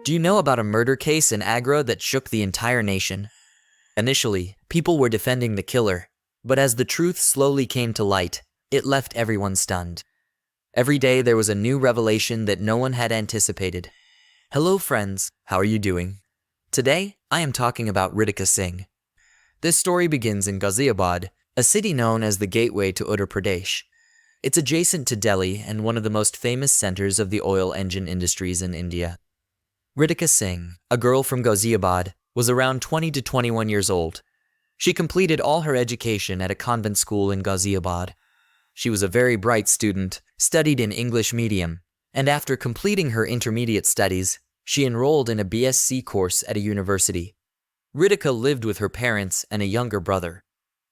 Do you know about a murder case in Agra that shook the entire nation? Initially, people were defending the killer, but as the truth slowly came to light, it left everyone stunned. Every day there was a new revelation that no one had anticipated. Hello friends, how are you doing? Today, I am talking about Ritika Singh. This story begins in Ghaziabad, a city known as the gateway to Uttar Pradesh. It's adjacent to Delhi and one of the most famous centers of the oil engine industries in India. Ritika Singh, a girl from Ghaziabad, was around 20 to 21 years old. She completed all her education at a convent school in Ghaziabad. She was a very bright student, studied in English medium, and after completing her intermediate studies, she enrolled in a BSc course at a university. Ritika lived with her parents and a younger brother.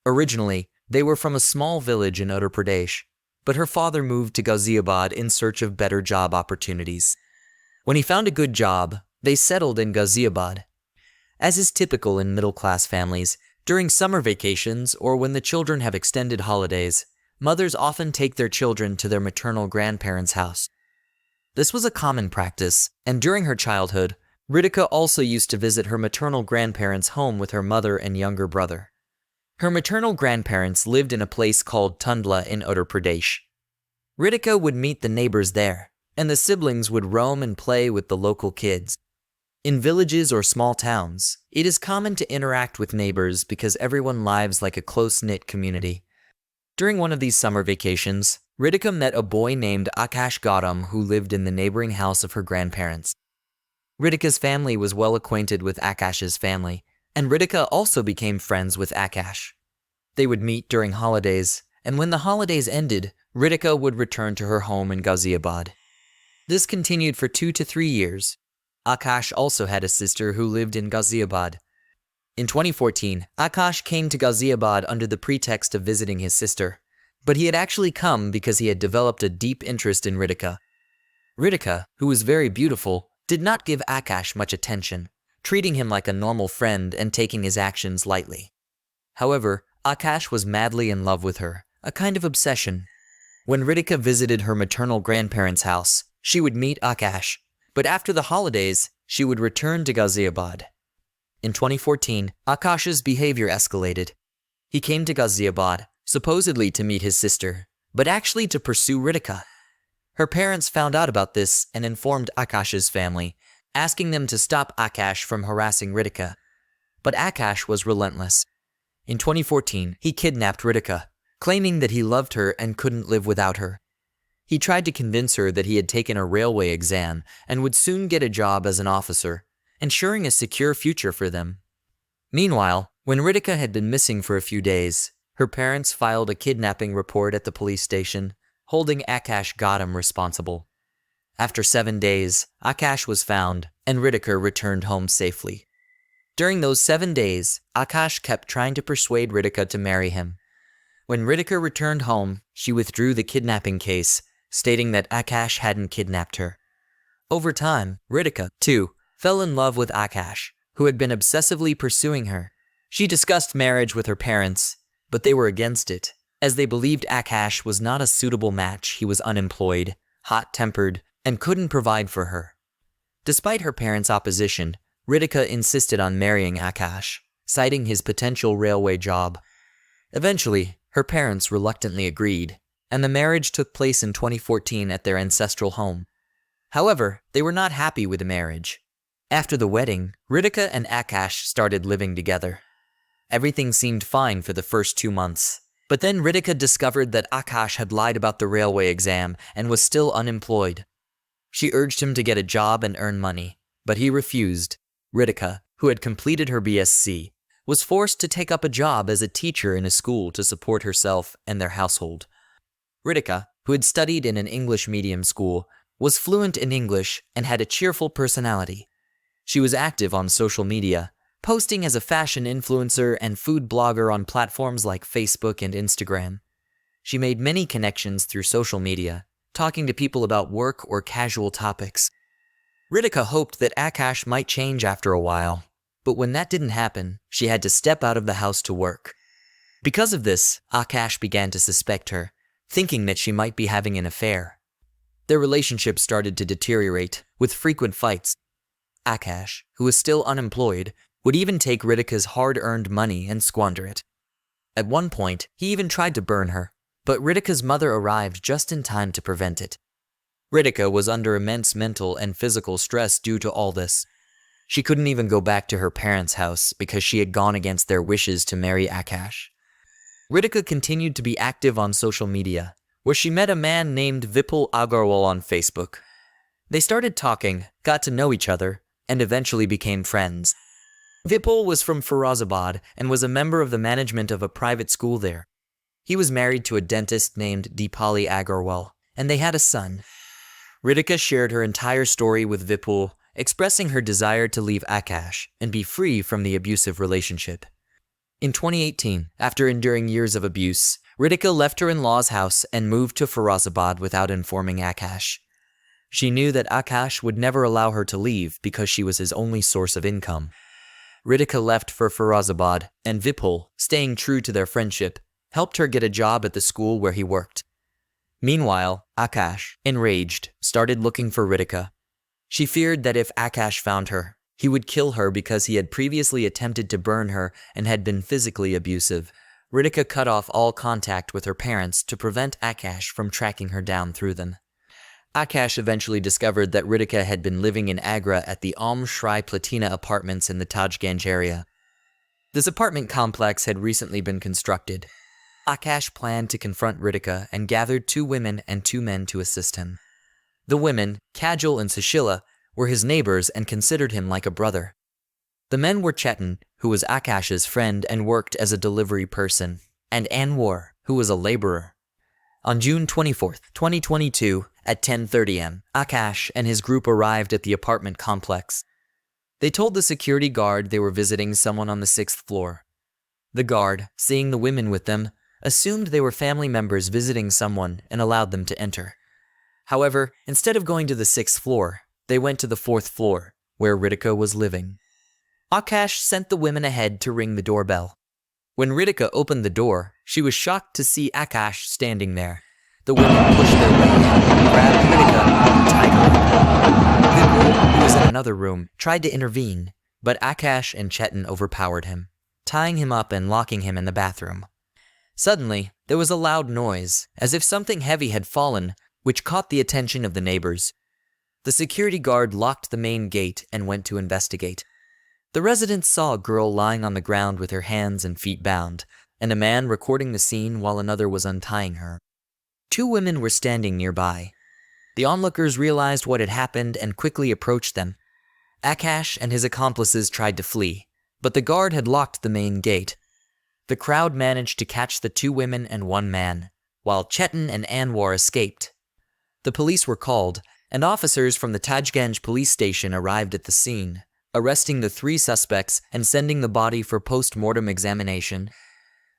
Originally, they were from a small village in Uttar Pradesh, but her father moved to Ghaziabad in search of better job opportunities. When he found a good job, they settled in Ghaziabad. As is typical in middle-class families, during summer vacations or when the children have extended holidays, mothers often take their children to their maternal grandparents' house. This was a common practice, and during her childhood, Ritika also used to visit her maternal grandparents' home with her mother and younger brother. Her maternal grandparents lived in a place called Tundla in Uttar Pradesh. Ritika would meet the neighbors there, and the siblings would roam and play with the local kids. In villages or small towns, it is common to interact with neighbors because everyone lives like a close-knit community. During one of these summer vacations, Ritika met a boy named Akash Gautam who lived in the neighboring house of her grandparents. Ritika's family was well acquainted with Akash's family, and Ritika also became friends with Akash. They would meet during holidays, and when the holidays ended, Ritika would return to her home in Ghaziabad. This continued for 2 to 3 years. Akash also had a sister who lived in Ghaziabad. In 2014, Akash came to Ghaziabad under the pretext of visiting his sister, but he had actually come because he had developed a deep interest in Ritika. Ritika, who was very beautiful, did not give Akash much attention, treating him like a normal friend and taking his actions lightly. However, Akash was madly in love with her, a kind of obsession. When Ritika visited her maternal grandparents' house, she would meet Akash, but after the holidays, she would return to Ghaziabad. In 2014, Akash's behavior escalated. He came to Ghaziabad, supposedly to meet his sister, but actually to pursue Ritika. Her parents found out about this and informed Akash's family, asking them to stop Akash from harassing Ritika. But Akash was relentless. In 2014, he kidnapped Ritika, claiming that he loved her and couldn't live without her. He tried to convince her that he had taken a railway exam and would soon get a job as an officer, ensuring a secure future for them. Meanwhile, when Ritika had been missing for a few days, her parents filed a kidnapping report at the police station, holding Akash Gautam responsible. After 7 days, Akash was found, and Ritika returned home safely. During those 7 days, Akash kept trying to persuade Ritika to marry him. When Ritika returned home, she withdrew the kidnapping case, stating that Akash hadn't kidnapped her. Over time, Ritika, too, fell in love with Akash, who had been obsessively pursuing her. She discussed marriage with her parents, but they were against it, as they believed Akash was not a suitable match. He was unemployed, hot-tempered, and couldn't provide for her. Despite her parents' opposition, Ritika insisted on marrying Akash, citing his potential railway job. Eventually, her parents reluctantly agreed, and the marriage took place in 2014 at their ancestral home. However, they were not happy with the marriage. After the wedding, Ritika and Akash started living together. Everything seemed fine for the first 2 months, but then Ritika discovered that Akash had lied about the railway exam and was still unemployed. She urged him to get a job and earn money, but he refused. Ritika, who had completed her BSc, was forced to take up a job as a teacher in a school to support herself and their household. Ritika, who had studied in an English medium school, was fluent in English and had a cheerful personality. She was active on social media, posting as a fashion influencer and food blogger on platforms like Facebook and Instagram. She made many connections through social media, talking to people about work or casual topics. Ritika hoped that Akash might change after a while, but when that didn't happen, she had to step out of the house to work. Because of this, Akash began to suspect her, thinking that she might be having an affair. Their relationship started to deteriorate, with frequent fights. Akash, who was still unemployed, would even take Ritika's hard-earned money and squander it. At one point, he even tried to burn her, but Ritika's mother arrived just in time to prevent it. Ritika was under immense mental and physical stress due to all this. She couldn't even go back to her parents' house because she had gone against their wishes to marry Akash. Ritika continued to be active on social media, where she met a man named Vipul Agarwal on Facebook. They started talking, got to know each other, and eventually became friends. Vipul was from Firazabad and was a member of the management of a private school there. He was married to a dentist named Deepali Agarwal, and they had a son. Ritika shared her entire story with Vipul, expressing her desire to leave Akash and be free from the abusive relationship. In 2018, after enduring years of abuse, Ritika left her in-laws' house and moved to Firazabad without informing Akash. She knew that Akash would never allow her to leave because she was his only source of income. Ritika left for Firazabad, and Vipul, staying true to their friendship, helped her get a job at the school where he worked. Meanwhile, Akash, enraged, started looking for Ritika. She feared that if Akash found her, he would kill her because he had previously attempted to burn her and had been physically abusive. Ritika cut off all contact with her parents to prevent Akash from tracking her down through them. Akash eventually discovered that Ritika had been living in Agra at the Shri Platina apartments in the Tajganj area. This apartment complex had recently been constructed. Akash planned to confront Ritika and gathered 2 women and 2 men to assist him. The women, Kajal and Sushila, were his neighbors and considered him like a brother. The men were Chetan, who was Akash's friend and worked as a delivery person, and Anwar, who was a laborer. On June 24, 2022, at 10:30 am, Akash and his group arrived at the apartment complex. They told the security guard they were visiting someone on the 6th floor. The guard, seeing the women with them, assumed they were family members visiting someone and allowed them to enter. However, instead of going to the 6th floor, they went to the 4th floor, where Ritika was living. Akash sent the women ahead to ring the doorbell. When Ritika opened the door, she was shocked to see Akash standing there. The women pushed their way in, grabbed Ritika, and tied her. Vipul, who was in another room, tried to intervene, but Akash and Chetan overpowered him, tying him up and locking him in the bathroom. Suddenly, there was a loud noise, as if something heavy had fallen, which caught the attention of the neighbors. The security guard locked the main gate and went to investigate. The residents saw a girl lying on the ground with her hands and feet bound, and a man recording the scene while another was untying her. 2 women were standing nearby. The onlookers realized what had happened and quickly approached them. Akash and his accomplices tried to flee, but the guard had locked the main gate. The crowd managed to catch the 2 women and 1 man, while Chetan and Anwar escaped. The police were called, and officers from the Tajganj police station arrived at the scene, arresting the 3 suspects and sending the body for post-mortem examination.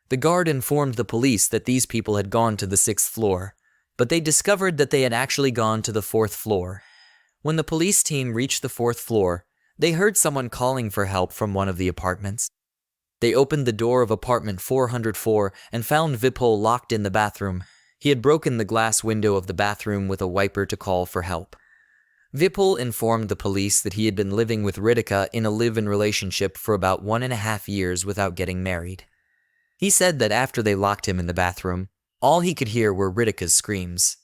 The guard informed the police that these people had gone to the 6th floor, but they discovered that they had actually gone to the 4th floor. When the police team reached the 4th floor, they heard someone calling for help from one of the apartments. They opened the door of apartment 404 and found Vipul locked in the bathroom. He had broken the glass window of the bathroom with a wiper to call for help. Vipul informed the police that he had been living with Ritika in a live-in relationship for about 1.5 years without getting married. He said that after they locked him in the bathroom, all he could hear were Ritika's screams.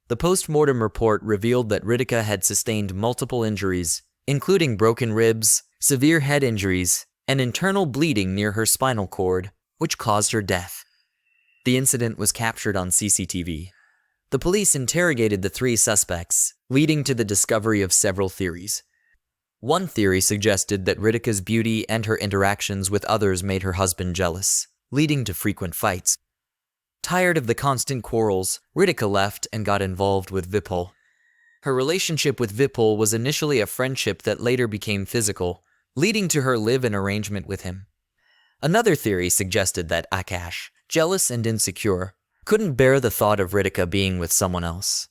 The post-mortem report revealed that Ritika had sustained multiple injuries, including broken ribs, severe head injuries, and internal bleeding near her spinal cord, which caused her death. The incident was captured on CCTV. The police interrogated the 3 suspects, leading to the discovery of several theories. One theory suggested that Ritika's beauty and her interactions with others made her husband jealous, leading to frequent fights. Tired of the constant quarrels, Ritika left and got involved with Vipul. Her relationship with Vipul was initially a friendship that later became physical, leading to her live-in arrangement with him. Another theory suggested that Akash, jealous and insecure, couldn't bear the thought of Ritika being with someone else.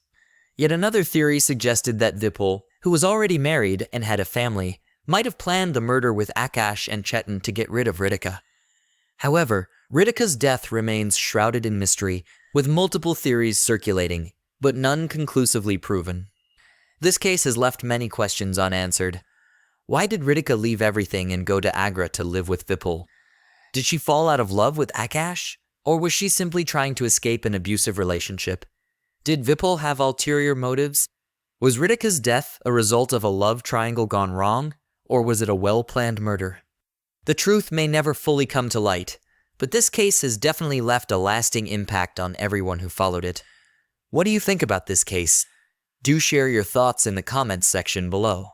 Yet another theory suggested that Vipul, who was already married and had a family, might have planned the murder with Akash and Chetan to get rid of Ritika. However, Ritika's death remains shrouded in mystery, with multiple theories circulating, but none conclusively proven. This case has left many questions unanswered. Why did Ritika leave everything and go to Agra to live with Vipul? Did she fall out of love with Akash? Or was she simply trying to escape an abusive relationship? Did Vipul have ulterior motives? Was Ritika's death a result of a love triangle gone wrong? Or was it a well-planned murder? The truth may never fully come to light, but this case has definitely left a lasting impact on everyone who followed it. What do you think about this case? Do share your thoughts in the comments section below.